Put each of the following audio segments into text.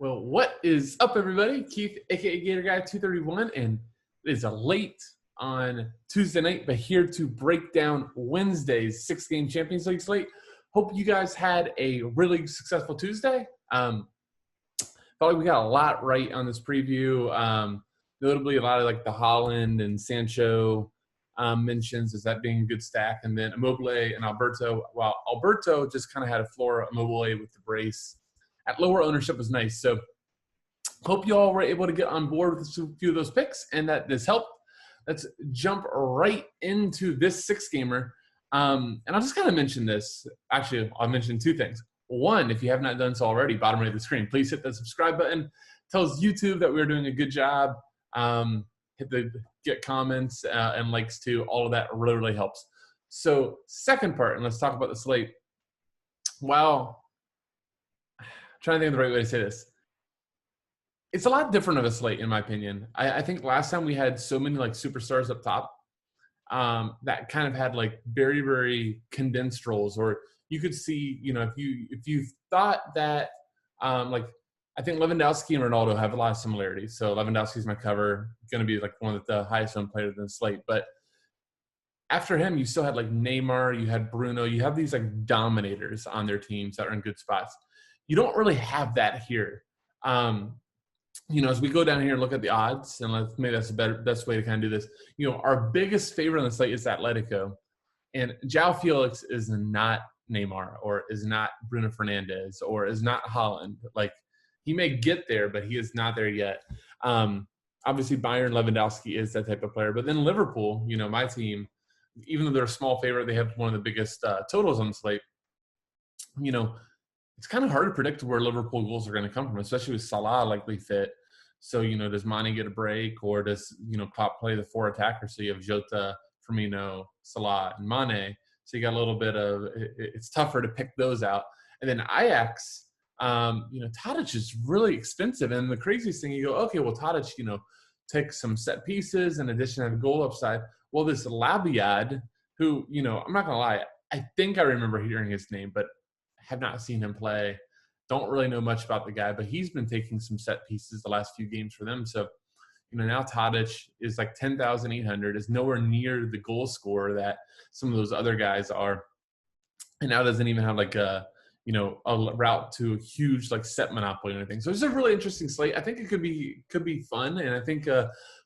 Well, what is up, everybody? Keith, aka Gator Guy 231, and it is a late on Tuesday night, but here to break down Wednesday's 6-game Champions League slate. Hope you guys had a really successful Tuesday. Felt like we got a lot right on this preview. Notably, a lot of like the Haaland and Sancho mentions as that being a good stack, and then Immobile and Alberto. While Alberto just kind of had a floor, Immobile with the brace at lower ownership was nice. So hope you all were able to get on board with a few of those picks and that this helped. Let's jump right into this 6-gamer. And I'll just kind of mention this. Actually, I'll mention two things. One, if you have not done so already, bottom right of the screen, please hit the subscribe button. Tells YouTube that we're doing a good job. Hit the get comments and likes too. All of that really, really helps. So second part, and let's talk about the slate. Wow. Trying to think of the right way to say this. It's a lot different of a slate, in my opinion. I think last time we had so many like superstars up top that kind of had like very, very condensed roles, or you could see, you know, if you thought that like I think Lewandowski and Ronaldo have a lot of similarities. So Lewandowski's my cover, going to be like one of the highest owned players in the slate. But after him, you still had like Neymar, you had Bruno, you have these like dominators on their teams that are in good spots. You don't really have that here. You know, as we go down here and look at the odds, and maybe that's the best way to kind of do this. You know, our biggest favorite on the slate is Atletico, and João Felix is not Neymar, or is not Bruno Fernandes, or is not Haaland. Like, he may get there, but he is not there yet. Obviously, Bayern Lewandowski is that type of player. But then Liverpool, you know, my team, even though they're a small favorite, they have one of the biggest totals on the slate. You know, it's kind of hard to predict where Liverpool goals are going to come from, especially with Salah likely fit. So, you know, does Mane get a break, or does, you know, Klopp play the 4 attackers? So you have Jota, Firmino, Salah, and Mane. So you got a little bit of – it's tougher to pick those out. And then Ajax, you know, Tadic is really expensive. And the craziest thing, you go, okay, well, Tadic, you know, takes some set pieces in addition to the goal upside. Well, this Labiad, who, you know, I'm not going to lie, I think I remember hearing his name, but have not seen him play. Don't really know much about the guy, but he's been taking some set pieces the last few games for them. So, you know, now Tadic is like 10,800, is nowhere near the goal scorer that some of those other guys are. And now doesn't even have like a, you know, a route to a huge like set monopoly or anything. So it's a really interesting slate. I think it could be fun. And I think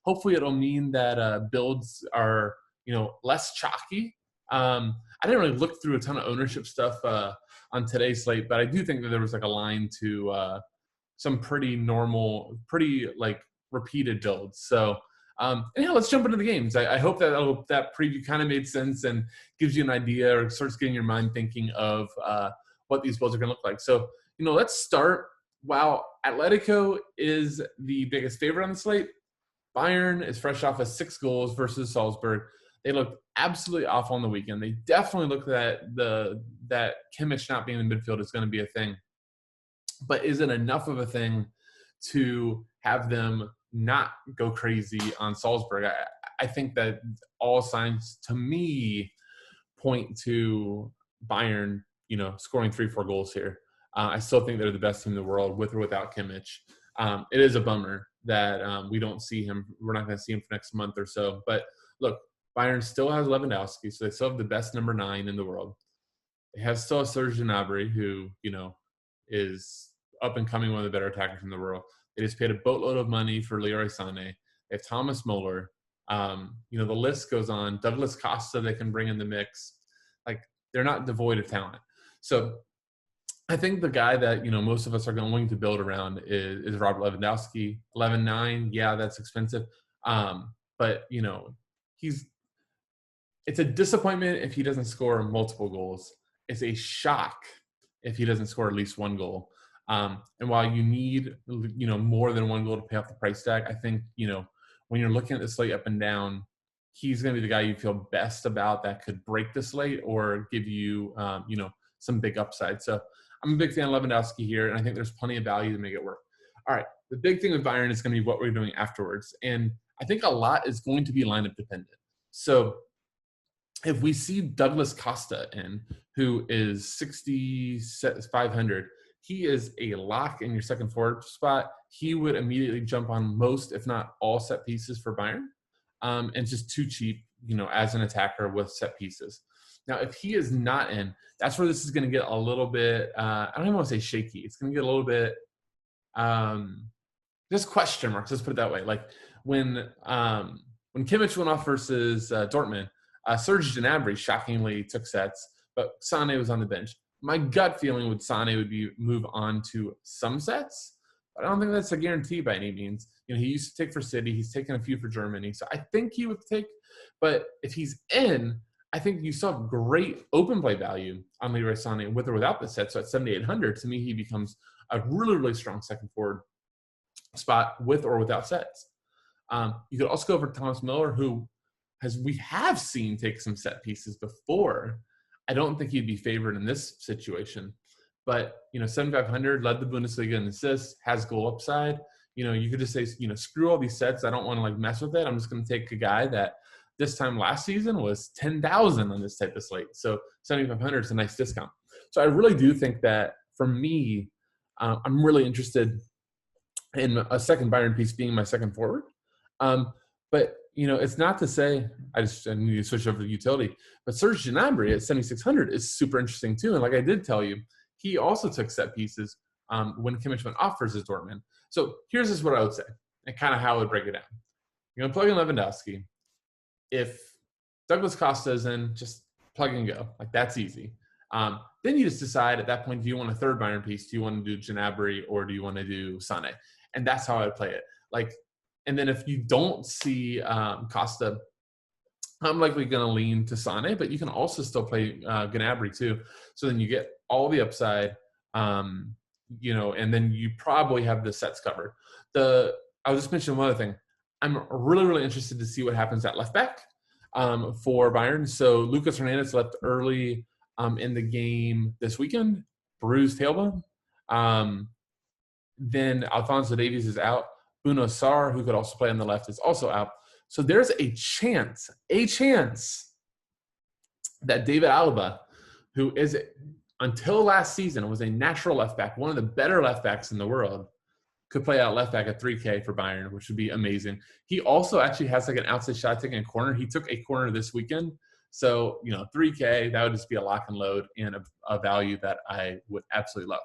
hopefully it'll mean that builds are, you know, less chalky. I didn't really look through a ton of ownership stuff on today's slate, but I do think that there was like a line to some pretty normal, pretty like repeated builds. So anyhow, let's jump into the games. I hope that preview kind of made sense and gives you an idea, or starts getting your mind thinking of what these builds are going to look like. So, you know, let's start. While Atletico is the biggest favorite on the slate, Bayern is fresh off of 6 goals versus Salzburg. They looked absolutely awful on the weekend. They definitely looked that Kimmich not being in the midfield is going to be a thing. But is it enough of a thing to have them not go crazy on Salzburg? I think that all signs, to me, point to Bayern, you know, scoring 3-4 goals here. I still think they're the best team in the world, with or without Kimmich. It is a bummer that we don't see him. We're not going to see him for next month or so. But look, Bayern still has Lewandowski, so they still have the best number 9 in the world. They have still Serge Gnabry, who, you know, is up and coming, one of the better attackers in the world. They just paid a boatload of money for Leroy Sané. They have Thomas Muller. You know, the list goes on. Douglas Costa they can bring in the mix. Like, they're not devoid of talent. So I think the guy that, you know, most of us are going to build around is Robert Lewandowski. 11.9, yeah, that's expensive. But, you know, it's a disappointment if he doesn't score multiple goals. It's a shock if he doesn't score at least 1 goal. And while you need, you know, more than 1 goal to pay off the price tag, I think, you know, when you're looking at the slate up and down, he's going to be the guy you feel best about that could break the slate or give you, you know, some big upside. So I'm a big fan of Lewandowski here, and I think there's plenty of value to make it work. All right, the big thing with Bayern is going to be what we're doing afterwards. And I think a lot is going to be lineup dependent. So if we see Douglas Costa in, who is 6,500, he is a lock in your second forward spot. He would immediately jump on most, if not all, set pieces for Bayern, and just too cheap, as an attacker with set pieces. Now, if he is not in, that's where this is going to get a little bit, I don't even want to say shaky. It's going to get a little bit, just question marks. Let's put it that way. Like when Kimmich went off versus Dortmund, Serge Gnabry shockingly took sets, but Sané was on the bench. My gut feeling with Sané would be move on to some sets, but I don't think that's a guarantee by any means. He used to take for City. He's taken a few for Germany. So I think he would take, but if he's in, I think you still have great open play value on Leroy Sané with or without the set. So at 7,800, to me, he becomes a really, really strong second forward spot with or without sets. You could also go for Thomas Müller, who we have seen take some set pieces before. I don't think he'd be favored in this situation, but 7,500, led the Bundesliga in assists, has goal upside. You could just say, screw all these sets. I don't want to mess with it. I'm just going to take a guy that this time last season was 10,000 on this type of slate. So 7,500 is a nice discount. So I really do think that for me, I'm really interested in a second Bayern piece being my second forward. But it's not to say I need to switch over to utility, but Serge Gnabry at 7,600 is super interesting too. And like I did tell you, he also took set pieces when Kimmich went off versus Dortmund. So here's just what I would say and kind of how I would break it down. You're going to plug in Lewandowski. If Douglas Costa is in, just plug and go. That's easy. Then you just decide at that point, do you want a third Bayern piece? Do you want to do Gnabry or do you want to do Sané? And that's how I would play it. And then if you don't see Costa, I'm likely going to lean to Sané, but you can also still play Gnabry too. So then you get all the upside, and then you probably have the sets covered. I'll just mention one other thing. I'm really, really interested to see what happens at left back for Bayern. So Lucas Hernandez left early in the game this weekend, bruised tailbone. Then Alphonso Davies is out. Bruno Sarr, who could also play on the left, is also out. So there's a chance that David Alaba, who is until last season was a natural left back, one of the better left backs in the world, could play out left back at 3K for Bayern, which would be amazing. He also actually has an outside shot taking a corner. He took a corner this weekend. So, 3K, that would just be a lock and load and a value that I would absolutely love.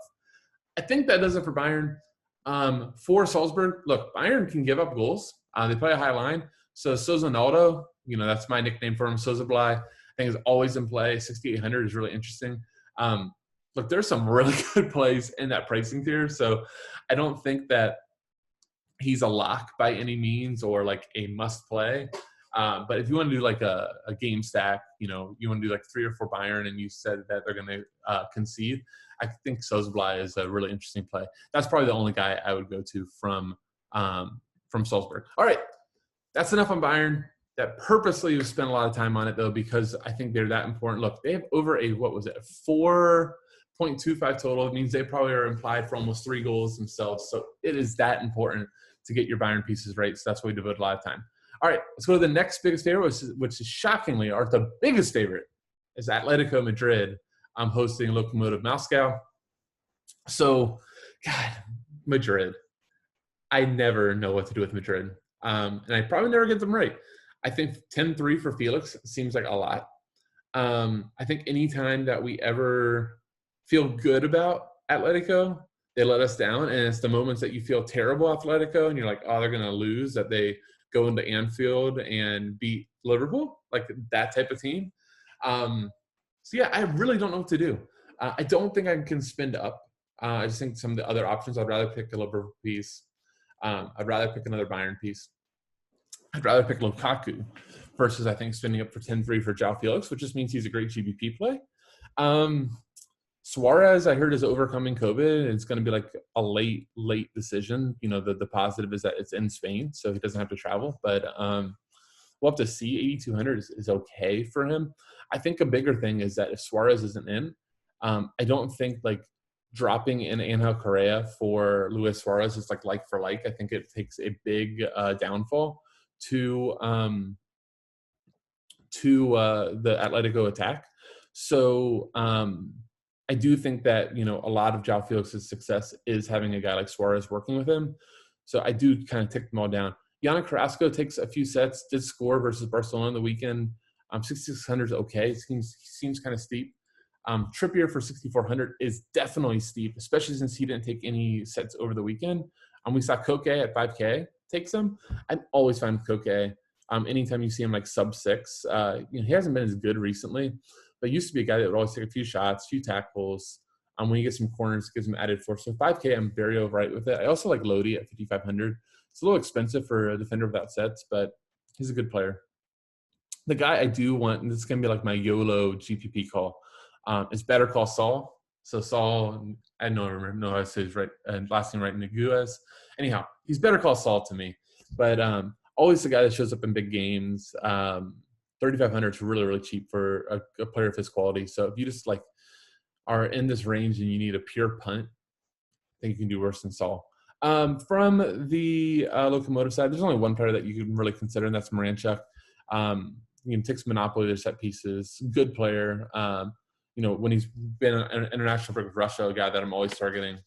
I think that does it for Bayern. For Salzburg, look, Bayern can give up goals. They play a high line. So Sozonaldo, that's my nickname for him. Sozoblai, I think is always in play. 6,800 is really interesting. Look, there's some really good plays in that pricing tier. So I don't think that he's a lock by any means or a must play. But if you want to do a game stack, you want to do 3 or 4 Bayern and you said that they're going to concede, I think Sozblai is a really interesting play. That's probably the only guy I would go to from Salzburg. All right, that's enough on Bayern. That purposely we spent a lot of time on it though because I think they're that important. Look, they have over a 4.25 total. It means they probably are implied for almost 3 goals themselves. So it is that important to get your Bayern pieces right. So that's why we devote a lot of time. All right, let's go to the next biggest favorite, which is shockingly, or the biggest favorite, is Atletico Madrid. I'm hosting Lokomotiv Moscow. So, God, Madrid. I never know what to do with Madrid. And I probably never get them right. I think 10-3 for Felix seems like a lot. I think anytime that we ever feel good about Atletico, they let us down. And it's the moments that you feel terrible Atletico and you're like, oh, they're going to lose, that they go into Anfield and beat Liverpool, that type of team. So, yeah, I really don't know what to do. I don't think I can spend up. I just think some of the other options, I'd rather pick a Liverpool piece. I'd rather pick another Bayern piece. I'd rather pick Lukaku versus, I think, spending up for 10-3 for João Felix, which just means he's a great GBP play. Suarez, I heard, is overcoming COVID. It's going to be a late decision. The positive is that it's in Spain, so he doesn't have to travel. But we'll have to see. 8,200 is okay for him. I think a bigger thing is that if Suarez isn't in, I don't think dropping in Angel Correa for Luis Suarez is like for like. I think it takes a big downfall to the Atletico attack. So I do think that, a lot of João Felix's success is having a guy like Suarez working with him. So I do kind of tick them all down. Yannick Carrasco takes a few sets, did score versus Barcelona on the weekend. 6,600 is okay. It seems kind of steep. Trippier for 6,400 is definitely steep, especially since he didn't take any sets over the weekend. We saw Koke at 5K take some. I'm always fine with Koke. Anytime you see him like sub 6, he hasn't been as good recently, but used to be a guy that would always take a few shots, few tackles. When you get some corners, gives him added force. So 5K, I'm very overright with it. I also like Lodi at 5,500. It's a little expensive for a defender without sets, but he's a good player. The guy I do want, and this is going to be like my YOLO GPP call, is Better Call Saul. So Saul, I don't know how to say his last name right, Niguez. Anyhow, he's Better Call Saul to me. But always the guy that shows up in big games. 3,500 is really, really cheap for a player of his quality. So if you just are in this range and you need a pure punt, I think you can do worse than Saul. From the Locomotive side, there's only one player that you can really consider, and that's Moranchuk. You can take some monopoly their set pieces. Good player. When he's been an international break with Russia, a guy that I'm always targeting.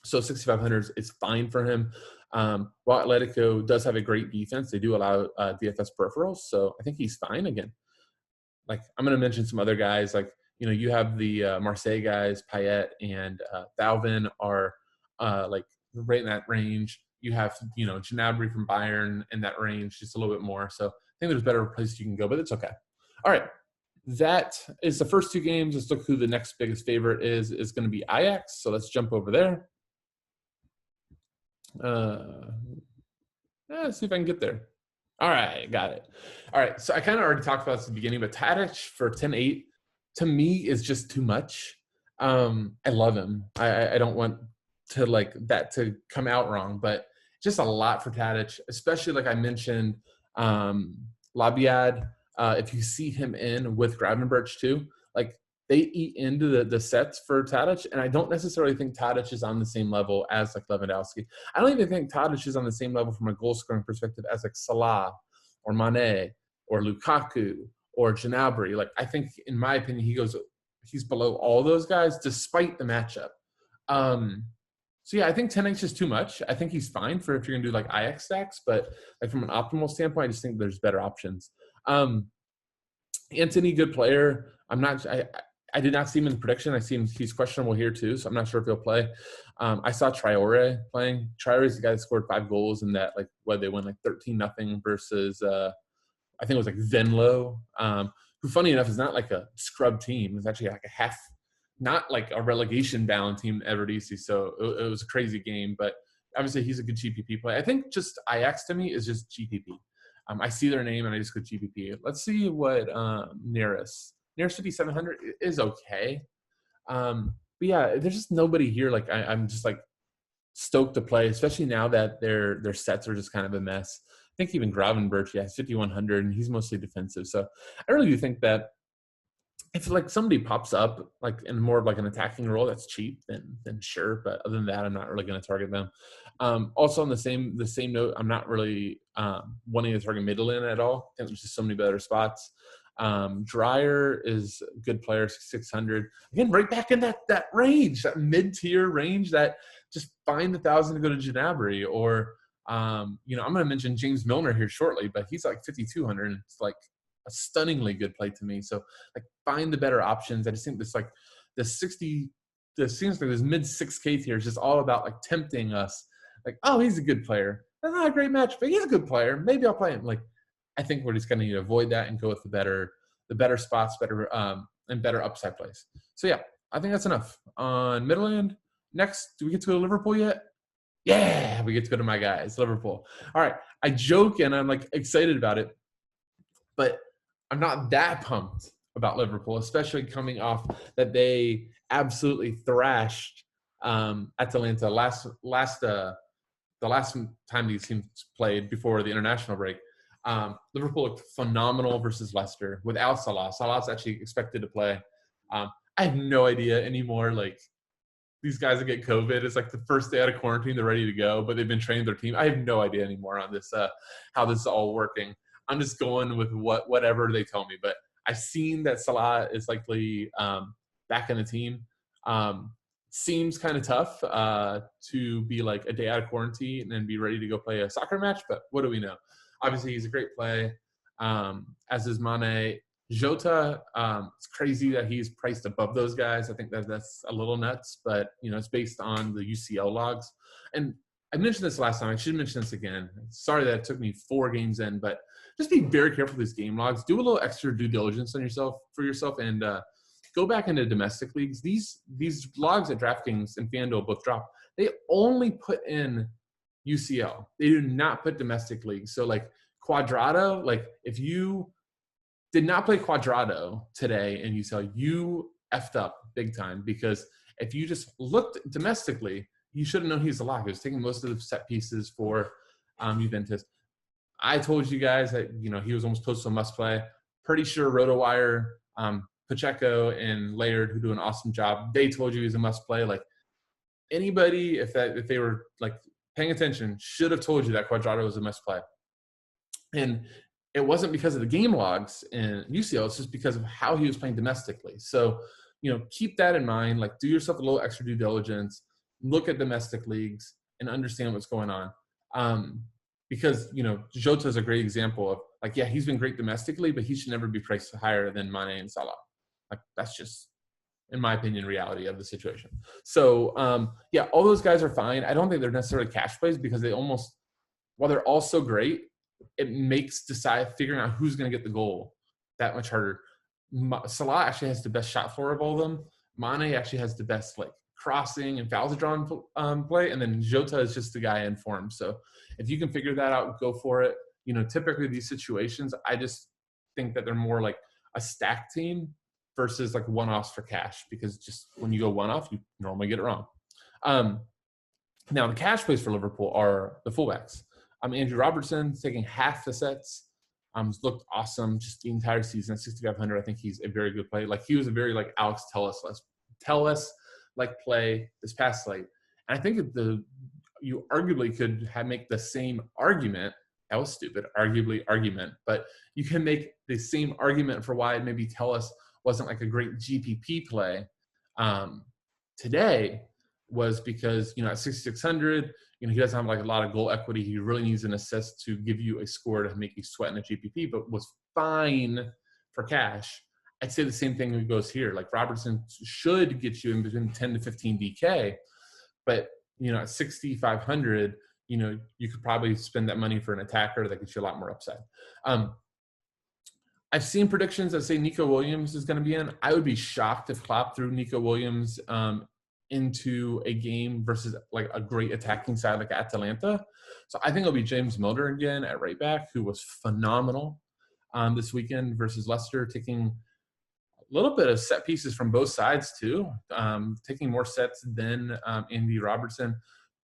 So 6,500 is fine for him. While Atletico does have a great defense, they do allow DFS peripherals. So I think he's fine again. I'm going to mention some other guys. You have the Marseille guys, Payet and Thauvin are right in that range. You have, Gnabry from Bayern in that range, just a little bit more. So I think there's better places you can go, but it's okay. All right. That is the first two games. Let's look who the next biggest favorite is going to be Ajax. So let's jump over there. Let's see if I can get there. All right, got it. All right, so I kind of already talked about this at the beginning, but Tadic for 10.8 to me is just too much. I love him. I don't want to that to come out wrong, but just a lot for Tadic, especially like I mentioned, Labiad. If you see him in with Gravenberch too, they eat into the sets for Tadic, and I don't necessarily think Tadic is on the same level as Lewandowski. I don't even think Tadic is on the same level from a goal scoring perspective as Salah or Mane or Lukaku or Gnabry. I think, in my opinion, he's below all those guys despite the matchup. So yeah, I think 10x is too much. I think he's fine for if you're gonna do Ajax stacks, but from an optimal standpoint, I just think there's better options. Anthony, good player. I did not see him in the prediction. I see him, he's questionable here too, so I'm not sure if he'll play. I saw Traore playing. Traore is the guy that scored 5 goals in that, they won 13-0 versus, I think it was Venlo, who funny enough is not a scrub team. It's actually a half, not a relegation bound team, Everdisi. So it was a crazy game, but obviously he's a good GPP play. I think just Ajax to me is just GPP. I see their name and I just go GPP. Let's see what Nearest 5,700 is okay. But yeah, there's just nobody here. I'm just stoked to play, especially now that their sets are just kind of a mess. I think even Gravenberch, 5,100, and he's mostly defensive. So I really do think that if somebody pops up in more of an attacking role that's cheap, then sure. But other than that, I'm not really going to target them. Also on the same note, I'm not really wanting to target Midland at all. I think there's just so many better spots. Dreyer is a good player, 600. Again, right back in that range, that mid-tier range that just find 1,000 to go to Gnabry. Or, I'm going to mention James Milner here shortly, but he's 5,200. And it's a stunningly good play to me. So find the better options. I just think this seems like this mid 6K tier is just all about tempting us. Oh, he's a good player. That's not a great match, but he's a good player. Maybe I'll play him. I think we're just going to need to avoid that and go with the better spots, and better upside plays. So yeah, I think that's enough on Midland. Next, do we get to go to Liverpool yet? Yeah, we get to go to my guys, Liverpool. All right, I joke and I'm excited about it, but I'm not that pumped about Liverpool, especially coming off that they absolutely thrashed Atalanta the last time these teams played before the international break. Liverpool looked phenomenal versus Leicester without Salah. Salah's actually expected to play. I have no idea anymore. These guys that get COVID, it's the first day out of quarantine, they're ready to go, but they've been training their team. I have no idea anymore on this, how this is all working. I'm just going with whatever they tell me. But I've seen that Salah is likely back in the team. Seems kind of tough to be like a day out of quarantine and then be ready to go play a soccer match, but what do we know? Obviously, he's a great play, as is Mane. Jota, it's crazy that he's priced above those guys. I think that's a little nuts, but, it's based on the UCL logs. And I mentioned this last time. I should mention this again. Sorry that it took me 4 games in, but just be very careful with these game logs. Do a little extra due diligence on yourself, and go back into domestic leagues. These logs at Draftkings and Fanduel both drop. They only put in UCL. They do not put domestic leagues. So like Cuadrado, like if you did not play Cuadrado today in UCL, you effed up big time, because if you just looked domestically, you should have known he's a lock. He was taking most of the set pieces for Juventus. I told you guys that, he was almost close to a must play. Pretty sure RotoWire, Pacheco and Laird, who do an awesome job, they told you he's a must play. Like anybody, if they were like paying attention, should have told you that Cuadrado was a must play. And it wasn't because of the game logs in UCL, it's just because of how he was playing domestically. So, keep that in mind. Like, do yourself a little extra due diligence, look at domestic leagues and understand what's going on. Because, Jota is a great example of, like, yeah, he's been great domestically, but he should never be priced higher than Mane and Salah. Like, that's just, in my opinion, reality of the situation. So, all those guys are fine. I don't think they're necessarily cash plays, because they almost, while they're all so great, it makes figuring out who's going to get the goal that much harder. Salah actually has the best shot floor of all of them. Mane actually has the best, like, crossing and fouls drawn play, and then Jota is just the guy in form. So if you can figure that out, go for it. Typically these situations, I just think that they're more like a stack team versus like one-offs for cash, because just when you go one-off, you normally get it wrong. Now the cash plays for Liverpool are the fullbacks. Andrew Robertson taking half the sets. Looked awesome just the entire season at 6,500. I think he's a very good play. Like, he was a very like Alex Telles like play this past slate. And I think you arguably could make the same argument. That was stupid, argument. But you can make the same argument for why maybe Telles wasn't like a great GPP play today, was because, at 6,600, he doesn't have like a lot of goal equity. He really needs an assist to give you a score to make you sweat in a GPP, but was fine for cash. I'd say the same thing goes here. Like, Robertson should get you in between 10 to 15 DK, but, at 6,500, you could probably spend that money for an attacker that gets you a lot more upside. I've seen predictions that say Nico Williams is going to be in. I would be shocked if Klopp threw Nico Williams into a game versus like a great attacking side like Atalanta. So I think it'll be James Milner again at right back, who was phenomenal this weekend versus Leicester, taking a little bit of set pieces from both sides too, taking more sets than Andy Robertson,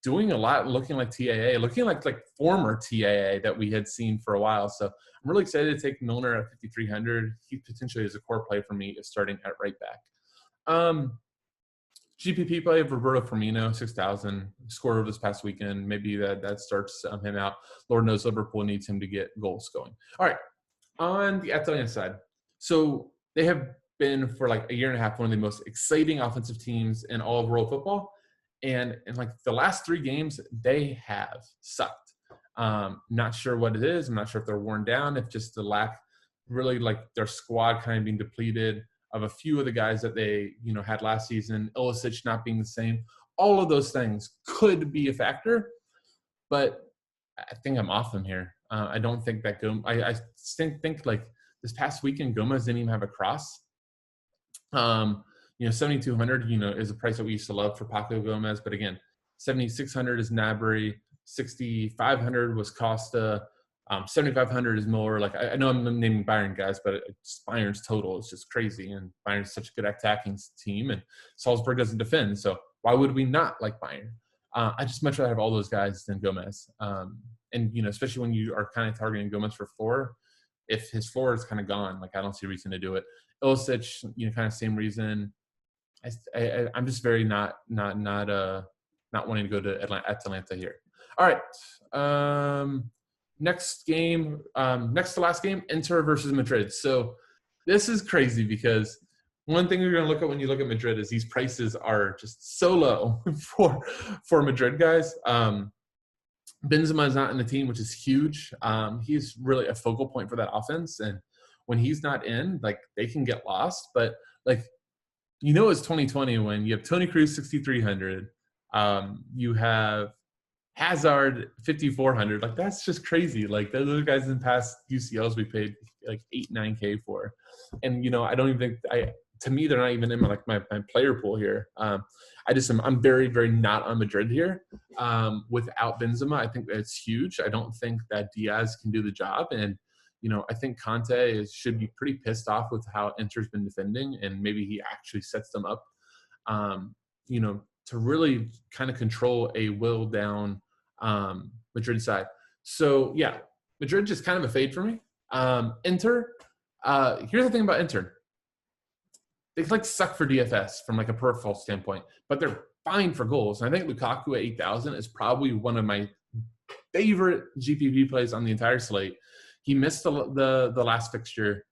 doing a lot, looking like TAA, looking like former TAA that we had seen for a while. So I'm really excited to take Milner at 5,300. He potentially is a core play for me starting at right back. GPP play of Roberto Firmino, 6,000, scored over this past weekend. Maybe that starts him out. Lord knows Liverpool needs him to get goals going. All right, on the Atalanta side. So they have been for like a year and a half one of the most exciting offensive teams in all of world football. And in like the last 3 games, they have sucked. Not sure what it is. I'm not sure if they're worn down, if just the lack, really like their squad kind of being depleted of a few of the guys that they, had last season, Ilicic not being the same. All of those things could be a factor, but I think I'm off them here. I don't think that I think like this past weekend, Gomez didn't even have a cross. 7,200, is a price that we used to love for Paco Gomez. But again, 7,600 is Gnabry, 6,500 was Costa, 7,500 is Miller. Like, I know I'm naming Bayern guys, but Bayern's total is just crazy. And Bayern's such a good attacking team, and Salzburg doesn't defend. So why would we not like Bayern? I just much rather have all those guys than Gomez. And, especially when you are kind of targeting Gomez for floor, if his floor is kind of gone, like, I don't see a reason to do it. Ilicic, kind of same reason. I'm just very not wanting to go to Atlanta here. All right. Next game, next to last game, Inter versus Madrid. So this is crazy because one thing you're going to look at when you look at Madrid is these prices are just so low for Madrid guys. Benzema is not in the team, which is huge. He's really a focal point for that offense. And when he's not in, like, they can get lost. But, like, it's 2020 when you have Toni Kroos 6,300. You have Hazard 5,400. Like, that's just crazy. Like, those guys in past UCLs we paid like 8-9K for. And, I don't even think to me, they're not even in my player pool here. I'm very, very not on Madrid here. Without Benzema, I think that's huge. I don't think that Diaz can do the job. And, I think Conte should be pretty pissed off with how Inter's been defending, and maybe he actually sets them up, to really kind of control a will down Madrid side. So, yeah, Madrid just kind of a fade for me. Inter, here's the thing about Inter. They suck for DFS from a peripheral standpoint, but they're fine for goals. And I think Lukaku at 8,000 is probably one of my favorite GPP plays on the entire slate. He missed the last fixture.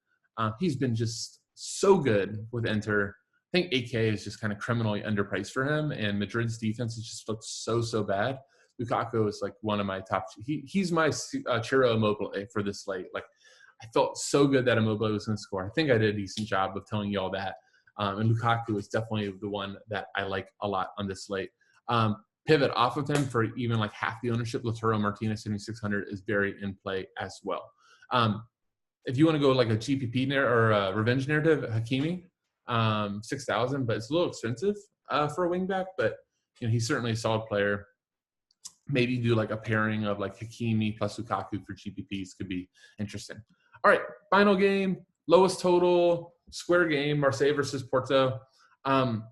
He's been just so good with Inter. I think 8K is just kind of criminally underpriced for him, and Madrid's defense has just looked so bad. Lukaku is one of my top. He's my Ciro Immobile for this slate. I felt so good that Immobile was going to score. I think I did a decent job of telling you all that. And Lukaku is definitely the one that I like a lot on this slate. Pivot off of him for even half the ownership. Lautaro Martinez 7,600 is very in play as well. If you want to go a GPP or a revenge narrative, Hakimi, 6,000, but it's a little expensive for a wingback. But he's certainly a solid player. Maybe do a pairing of Hakimi plus Lukaku for GPPs could be interesting. All right, final game, lowest total, square game, Marseille versus Puerto. I'm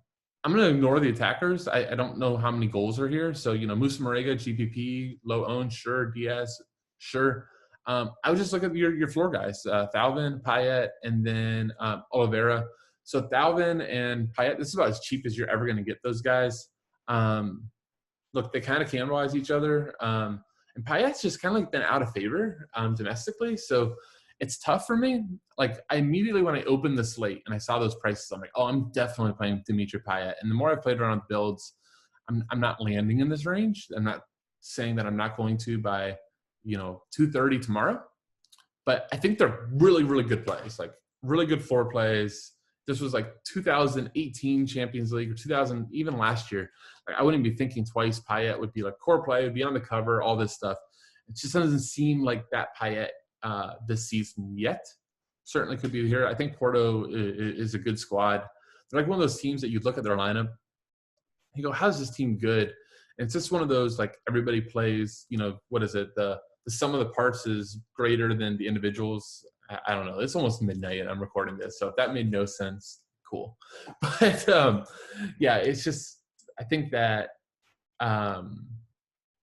going to ignore the attackers. I don't know how many goals are here. So, Musa Marega, GPP, low owned, sure. Diaz, sure. I would just look at your floor guys, Thauvin, Payet, and then Oliveira. So Thauvin and Payet, this is about as cheap as you're ever going to get those guys. Look, they kind of cannibalize each other. And Payet's just kind of been out of favor domestically. So it's tough for me. I immediately when I opened the slate and I saw those prices, I'm like, oh, I'm definitely playing Dimitri Payet. And the more I've played around builds, I'm not landing in this range. I'm not saying that I'm not going to by, 2:30 tomorrow. But I think they're really, really good plays, really good floor plays. This was 2018 Champions League or 2000, even last year. I wouldn't be thinking twice. Payet would be core play, would be on the cover, all this stuff. It just doesn't seem like that Payet this season yet. Certainly could be here. I think Porto is a good squad. They're one of those teams that you look at their lineup, you go, how's this team good? And it's just one of those everybody plays. What is it? The sum of the parts is greater than the individuals. I don't know. It's almost midnight and I'm recording this. So if that made no sense, cool. But yeah, it's just, I think that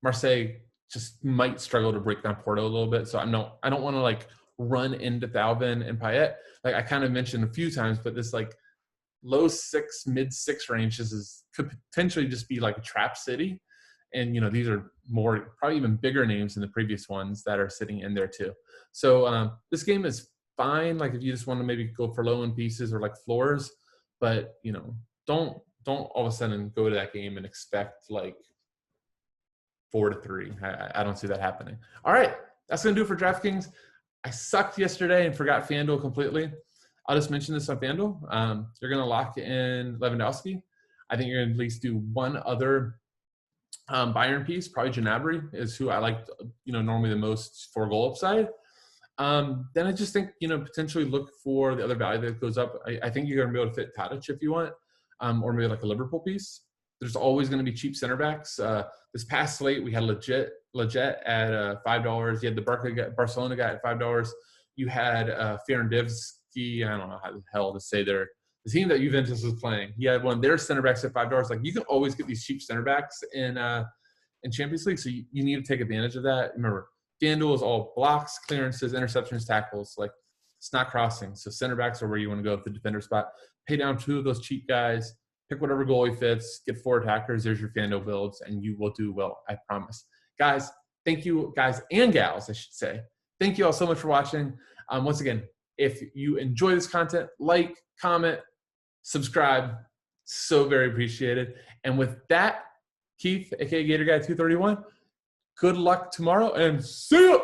Marseille just might struggle to break down Porto a little bit. So I don't want to run into Thauvin and Payet. I kind of mentioned a few times, but this low 6, mid 6 range could potentially just be a trap city. And, these are more, probably even bigger names than the previous ones that are sitting in there too. So this game is fine. If you just want to maybe go for low end pieces or floors, but, don't all of a sudden go to that game and expect 4-3. I don't see that happening. All right. That's going to do it for DraftKings. I sucked yesterday and forgot FanDuel completely. I'll just mention this on FanDuel. You're going to lock in Lewandowski. I think you're going to at least do one other Bayern piece, probably Gnabry is who I like, normally the most for goal upside. Then I just think, potentially look for the other value that goes up. I think you're going to be able to fit Tadic if you want, or maybe a Liverpool piece. There's always going to be cheap center backs. This past slate, we had legit at $5. You had the Barcelona guy at $5. You had Ferendivsky. I don't know how the hell to say the team that Juventus was playing. He had one of their center backs at $5. You can always get these cheap center backs in Champions League, so you need to take advantage of that. Remember, FanDuel is all blocks, clearances, interceptions, tackles. It's not crossing. So center backs are where you want to go with the defender spot. Pay down 2 of those cheap guys. Pick whatever goalie fits. Get 4 attackers. There's your FanDuel builds, and you will do well. I promise. Guys, thank you, guys and gals, I should say. Thank you all so much for watching. Once again, if you enjoy this content, comment, subscribe. So very appreciated. And with that, Keith, aka Gator Guy 231, good luck tomorrow and see you.